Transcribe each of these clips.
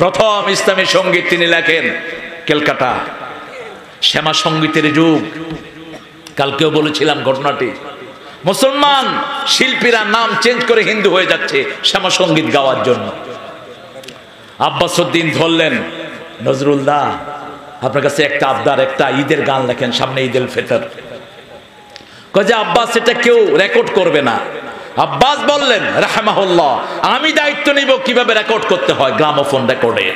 প্রথম ইসলামী সঙ্গীত তিনি লেখেন ক্যালকাটা, শ্যামা সঙ্গীতের যুগ। কালকেও বলেছিলাম ঘটনাটি, মুসলমান শিল্পীরা নাম চেঞ্জ করে হিন্দু হয়ে যাচ্ছে শ্যামা সঙ্গীত গাওয়ার জন্য। আব্বাসউদ্দিন ধরলেন, নজরুল দা আপনার কাছে একটা আবদার, একটা ঈদের গান লেখেন, সামনে ঈদ উল ফিতর। কয়ে আব্বাস এটা কেউ রেকর্ড করবে না। আব্বাস বললেন রাহমাহুল্লাহ, আমি দায়িত্ব নিব কিভাবে রেকর্ড করতে হয় গ্রামোফোন রেকর্ডে।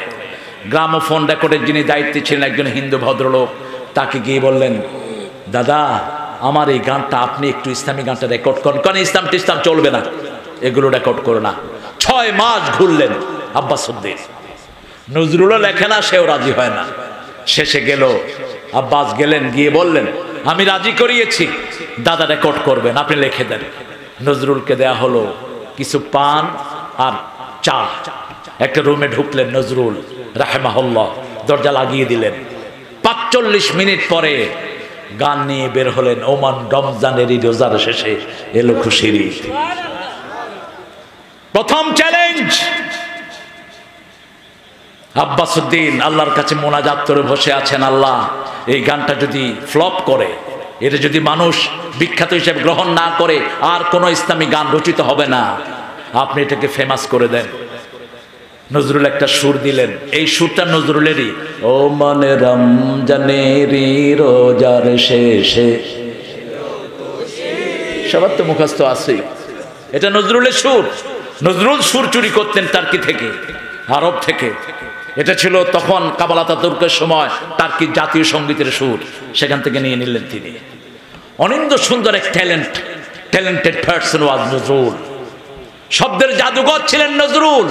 গ্রামোফোন রেকর্ডের যিনি দায়িত্বে ছিলেন একজন হিন্দু ভদ্রলোক, তাকে গিয়ে বললেন, দাদা আমার এই গানটা আপনি একটু ইসলামী গানটা রেকর্ড করেন, কারণ ইসলাম টিসলাম চলবে না, এগুলো রেকর্ড করো না। 6 মাস ঘুরলেন আব্বাসউদ্দিন, নজরুলও লেখে না, সেও রাজি হয় না। শেষে গেল, আব্বাস গেলেন, গিয়ে বললেন আমি রাজি করিয়েছি, দাদা রেকর্ড করবেন, আপনি লিখে দেন। নজরুলকে দেয়া হলো কিছু পান আর চা। একটা রুমে ঢুকলেন নজরুল রাহমাহুল্লাহ, দরজা লাগিয়ে দিলেন। 45 মিনিট পরে গান নিয়ে বের হলেন, ওমান রমজানের রোজার শেষে এলো খুশির ঈদ। প্রথম চ্যালেঞ্জ। আব্বাসউদ্দিন আল্লাহর কাছে মোনাজাত করে বসে আছেন, আল্লাহ এই গানটা যদি ফ্লপ করে, এটা যদি মানুষ বিখ্যাত হিসেবে গ্রহণ না করে, আর কোনো ইসলামী গান রচিত হবে না, আপনি এটাকে ফেমাস করে দেন। নজরুল একটা সুর দিলেন, এই সুরটা নজরুলেরই, ও মানে রমজানেরই রোজার শেষে, সবার তো মুখস্থ আছে, এটা নজরুলের সুর। নজরুল সুর চুরি করতেন টার্কি থেকে, আরব থেকে। এটা ছিল তখন কামাল আতাতুর্কের সময় টার্কির জাতীয় সঙ্গীতের সুর, সেখান থেকে নিয়ে নিলেন তিনি। অনিন্দ সুন্দর এক ট্যালেন্টেড পারসন ওয়াজ নজরুল। শব্দের জাদুঘর ছিলেন নজরুল।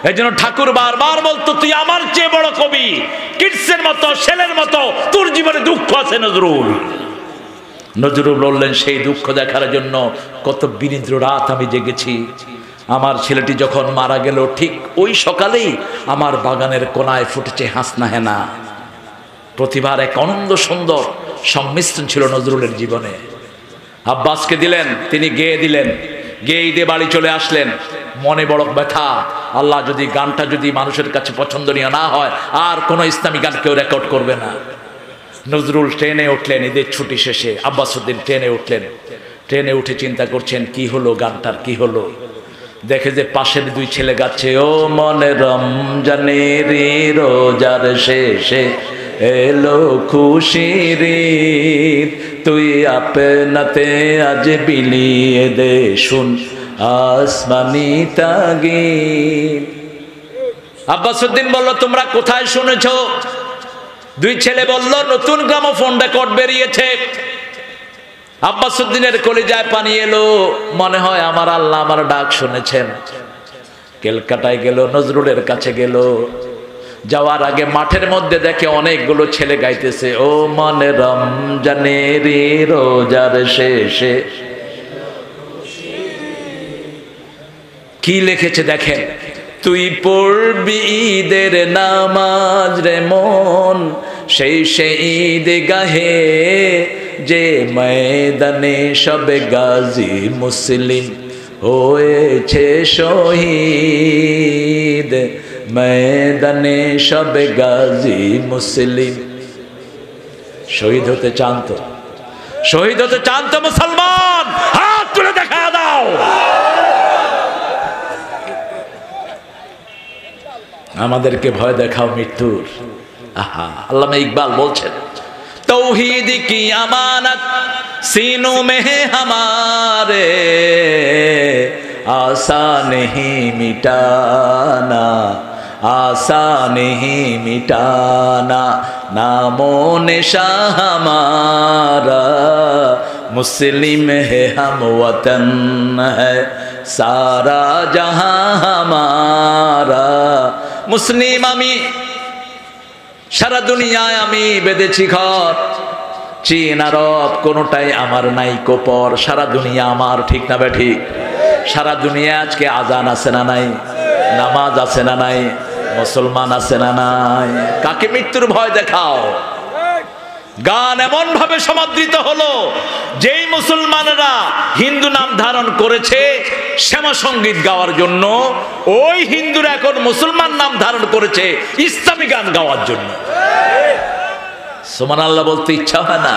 এই জন্য ঠাকুর বারবার বলতো, তুই আমার চেয়ে বড় কবি, কিডসের মতো, ছেলের মতো, তোর জীবনে দুঃখ আছে নজরুল। নজরুল বললেন, সেই দুঃখ দেখার জন্য কত বিনিদ্র রাত আমি জেগেছি। আমার ছেলেটি যখন মারা গেল, ঠিক ওই সকালেই আমার বাগানের কোনায় ফুটেছে হাসনা হেনা। প্রতিভার এক অনন্ত সুন্দর সংমিশ্রণ ছিল নজরুলের জীবনে। আব্বাসকে দিলেন, তিনি গেয়ে দিলেন, গেয়ে ঈদে বাড়ি চলে আসলেন। মনে বড় ব্যথা, আল্লাহ যদি গানটা যদি মানুষের কাছে পছন্দনীয় না হয়, আর কোনো ইসলামী গান কেউ রেকর্ড করবে না। নজরুল ট্রেনে উঠলেন ঈদের ছুটি শেষে, আব্বাসউদ্দিন ট্রেনে উঠলেন। ট্রেনে উঠে চিন্তা করছেন কি হলো, গানটার কি হলো। দেখে যে পাশের 2 ছেলে গাচ্ছে, ও মনে রমজানের রোজার শেষে এলো খুশির ঈদ, তুই আপনাতে আজ বিলিয়ে দে শুন আসমানি তাগীদ। আব্বাসউদ্দিন বলল, তোমরা কোথায় শুনেছো? 2 ছেলে বলল, নতুন গ্রামোফোন রেকর্ড বেরিয়েছে। আব্বাসউদ্দিনের কলিজায় পানি এলো, মনে হয় আমার আল্লাহ আমার ডাক শুনেছেন। ক্যালকাটায় গেল, নজরুলের কাছে গেল। যাওয়ার আগে মাঠের মধ্যে দেখে অনেকগুলো ছেলে গাইতেছে, ও মনে রমজানের রোজার শেষে। কি লিখেছে দেখেন, তুই পড়বি ঈদের নামাজ রে মন, সেই ঈদ গাহে যে ময়দানে সবে গাজী মুসলিম হয়েছে শহীদ, ময়দানে সবে গাজী মুসলিম। শহীদ হতে চান তো, শহীদ হতে চান তো মুসলমান, হাত তুলে দেখা দাও। আমাদেরকে ভয় দেখাও মৃত্যুর। আহা, আল্লামা ইকবাল বলছেন, तौहीद की अमानत सीनों में है हमारे, आसा नहीं मिटाना, आसा नहीं मिटाना, नामो निशा हमारा मुस्लिम है, हम वतन है सारा जहां हमारा। मुस्लिम आमी সারা দুনিয়ায় আমি বেঁধেছি ঘর, চীন আরব কোনোটাই আমার নাই কোপর। সারা দুনিয়া আমার, ঠিক না বে ঠিক? সারা দুনিয়া আজকে আজান আছে না নাই, নামাজ আছে না নাই, মুসলমান আছে না নাই? কাকে মৃত্যুর ভয় দেখাও? গান এমন ভাবে সমাদৃত হলো, যেই মুসলমানরা হিন্দু নাম ধারণ করেছে শ্যামা সঙ্গীত গাওয়ার জন্য, ওই হিন্দুরা এখন মুসলমান নাম ধারণ করেছে ইসলামী গান গাওয়ার জন্য। সুবহানাল্লাহ বলতে ইচ্ছা হয় না?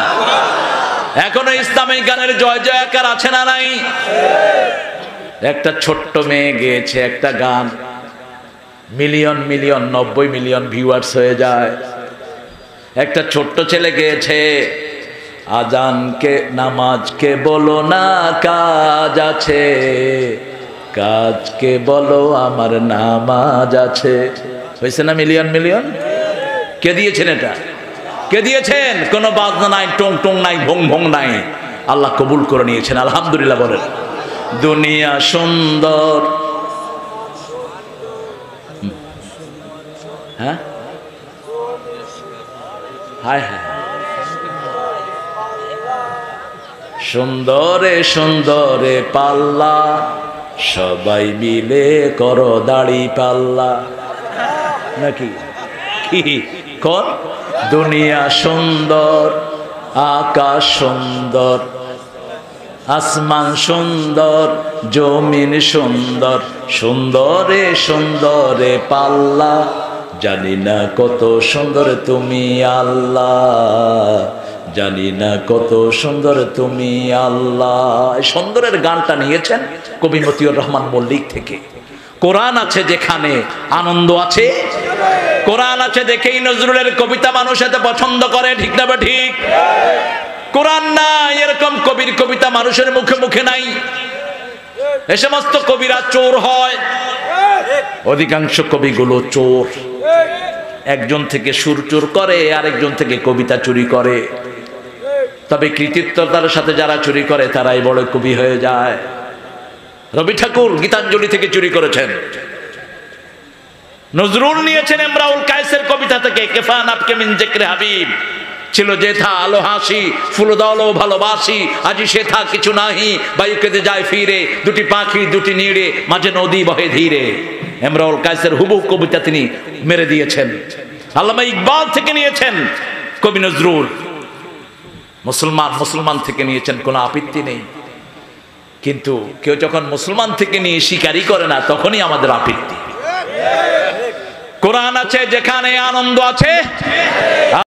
এখনো ইসলামী গানের জয় জয়কার আছে না নাই? একটা ছোট্ট মেয়ে গেয়েছে একটা গান, মিলিয়ন মিলিয়ন 90 মিলিয়ন ভিউয়ার্স হয়ে যায়। একটা ছোট্ট ছেলে গেয়েছে, আজানকে নামাজকে বলো না কাজ আছে, কাজকে বলো আমার নামাজ আছে। হয়েছে না মিলিয়ন মিলিয়ন? কে দিয়েছেন এটা? কে দিয়েছেন? কোনো বাজনা নাই, টং টং নাই, ভং ভং নাই, আল্লাহ কবুল করে নিয়েছেন, আলহামদুলিল্লাহ বলেন। দুনিয়া সুন্দর, হ্যাঁ হায় হায়, সুন্দরে সুন্দরে পাল্লা, সবাই মিলে করো দাড়ি পাল্লা, নাকি কি কর? দুনিয়া সুন্দর, আকাশ সুন্দর, আসমান সুন্দর, জমিন সুন্দর, সুন্দরে সুন্দরে পাল্লা, জানি না কত সুন্দর তুমি আল্লাহ, জানি না কত সুন্দর তুমি আল্লাহ। সুন্দরের গানটা নিয়েছেন কবি মতিউর রহমান মল্লিক থেকে। কোরআন আছে যেখানে আনন্দ আছে, কোরআন আছে দেখেই নজরুলের কবিতা মানুষ এত পছন্দ করে, ঠিক না? ঠিক। কোরআন নাই, এরকম কবির কবিতা মানুষের মুখে মুখে নাই। এ সমস্ত কবিরা চোর হয়, অধিকাংশ কবিগুলো চোর। একজন থেকে সুর চোর করে, আরেকজন থেকে কবিতা চুরি করে। তবে কৃতিত্বতার সাথে যারা চুরি করে তারাই বড় কবি হয়ে যায়। রবি ঠাকুর গীতাঞ্জলি থেকে চুরি করেছেন, নজরুল নিয়েছেন ইমরাউল কায়েসের কবিতা থেকে, কেফান আপকে মিন জিক্রে হাবিব, ছিল যেথা আলো হাসি, ফুল দলো ভালোবাসি, আজি সেথা কিছু নাহি, বায়ু কেঁদে যায় ফিরে, দুটি পাখি দুটি নীড়ে, মাঝে নদী বহে ধীরে। ইমরাউল কায়েসের হুবহু কবিতা তিনি মেরে দিয়েছেন। আল্লামা ইকবাল থেকে নিয়েছেন কবি নজরুল, মুসলমান থেকে নিয়েছেন, কোনো আপত্তি নেই। কিন্তু কেউ যখন মুসলমান থেকে নিয়ে স্বীকারই করে না, তখনই আমাদের আপত্তি। কোরআন আছে যেখানে আনন্দ আছে।